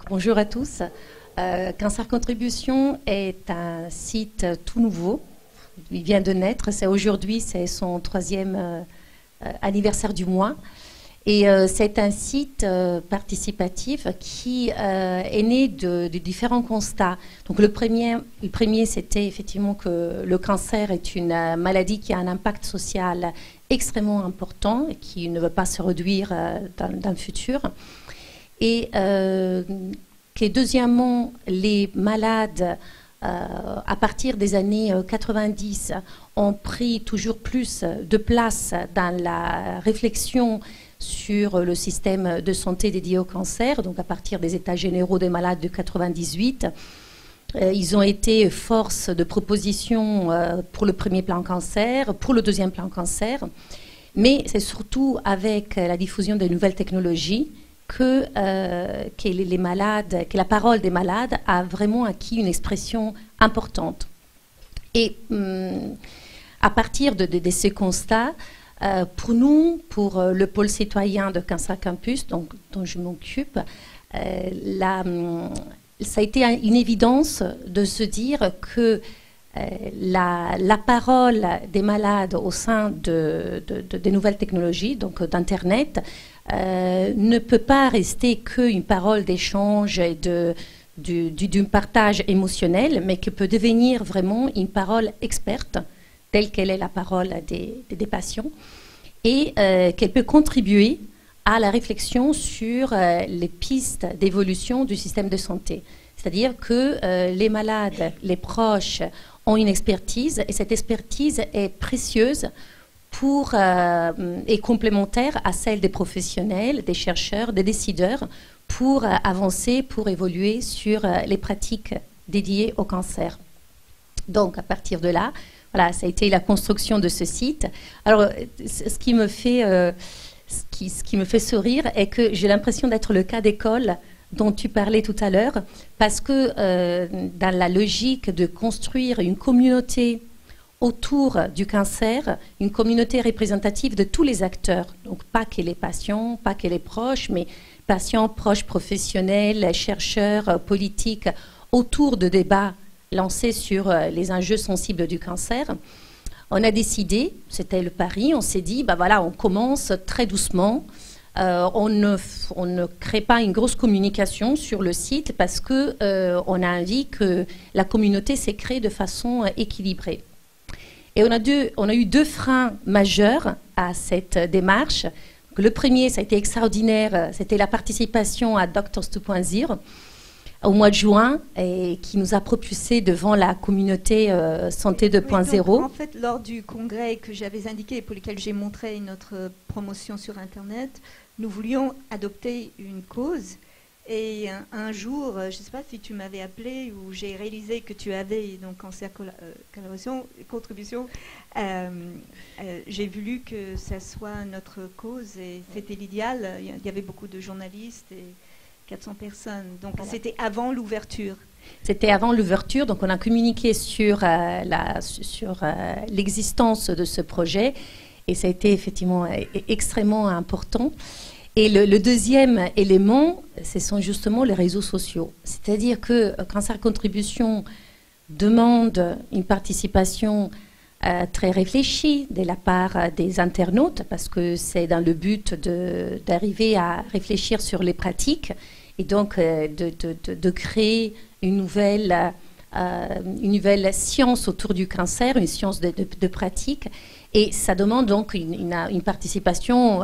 Bonjour à tous. Cancer Contribution est un site tout nouveau. Il vient de naître. Aujourd'hui, c'est son 3e anniversaire du mois. Et c'est un site participatif qui est né de différents constats. Donc le premier c'était effectivement que le cancer est une maladie qui a un impact social extrêmement important et qui ne va pas se réduire dans le futur. Et que deuxièmement, les malades, à partir des années 90, ont pris toujours plus de place dans la réflexion sur le système de santé dédié au cancer. Donc à partir des états généraux des malades de 98, ils ont été force de proposition pour le premier plan cancer, pour le deuxième plan cancer. Mais c'est surtout avec la diffusion des nouvelles technologies que la parole des malades a vraiment acquis une expression importante. Et à partir de ces constats, pour nous, pour le pôle citoyen de Cancer Campus, dont je m'occupe, ça a été une évidence de se dire que la parole des malades au sein des nouvelles technologies, donc d'Internet, ne peut pas rester qu'une parole d'échange et d'un partage émotionnel, mais que peut devenir vraiment une parole experte, telle qu'elle est la parole des patients, et qu'elle peut contribuer à la réflexion sur les pistes d'évolution du système de santé. C'est-à-dire que les malades, les proches, ont une expertise, et cette expertise est précieuse et complémentaire à celle des professionnels, des chercheurs, des décideurs, pour avancer, pour évoluer sur les pratiques dédiées au cancer. Donc, à partir de là, voilà, ça a été la construction de ce site. Alors, ce qui me fait sourire est que j'ai l'impression d'être le cas d'école dont tu parlais tout à l'heure, parce que dans la logique de construire une communauté autour du cancer, une communauté représentative de tous les acteurs, donc pas que les patients, pas que les proches, mais patients, proches, professionnels, chercheurs, politiques, autour de débats lancés sur les enjeux sensibles du cancer. On a décidé, c'était le pari, on s'est dit, voilà, on commence très doucement. On ne crée pas une grosse communication sur le site parce qu'on a envie que la communauté s'est créée de façon équilibrée. Et on a eu 2 freins majeurs à cette démarche. Le premier, ça a été extraordinaire, c'était la participation à Doctors 2.0 au mois de juin, et qui nous a propulsés devant la communauté Santé 2.0. Oui, en fait, lors du congrès que j'avais indiqué et pour lequel j'ai montré notre promotion sur Internet, nous voulions adopter une cause. Et un jour, je ne sais pas si tu m'avais appelé ou j'ai réalisé que tu avais donc Cancer Contribution, j'ai voulu que ça soit notre cause et c'était l'idéal. Il y avait beaucoup de journalistes et 400 personnes. Donc voilà. C'était avant l'ouverture. C'était avant l'ouverture, donc on a communiqué sur l'existence de ce projet et ça a été effectivement extrêmement important. Et le deuxième élément, ce sont justement les réseaux sociaux. C'est-à-dire que Cancer Contribution demande une participation très réfléchie de la part des internautes, parce que c'est dans le but d'arriver à réfléchir sur les pratiques et donc de créer une nouvelle science autour du cancer, une science de pratique. Et ça demande donc une participation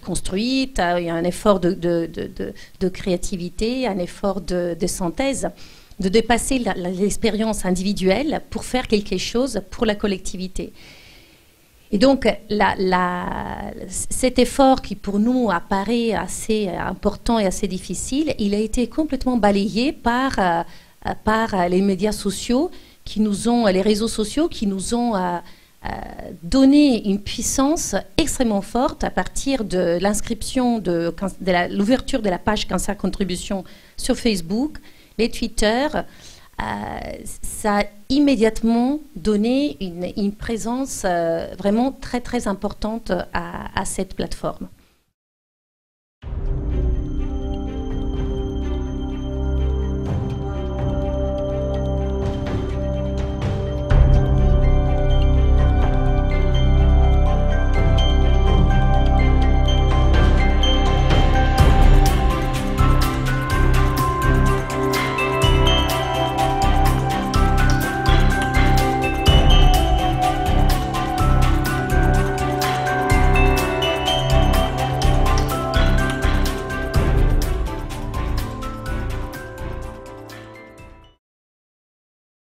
construite, un effort de créativité, un effort de synthèse, de dépasser l'expérience individuelle pour faire quelque chose pour la collectivité. Et donc, cet effort qui pour nous apparaît assez important et assez difficile, il a été complètement balayé par les médias sociaux, les réseaux sociaux qui nous ont donné une puissance extrêmement forte à partir de l'inscription de l'ouverture de la page Cancer Contribution sur Facebook, les Twitter. Ça a immédiatement donné une présence vraiment très très importante à cette plateforme.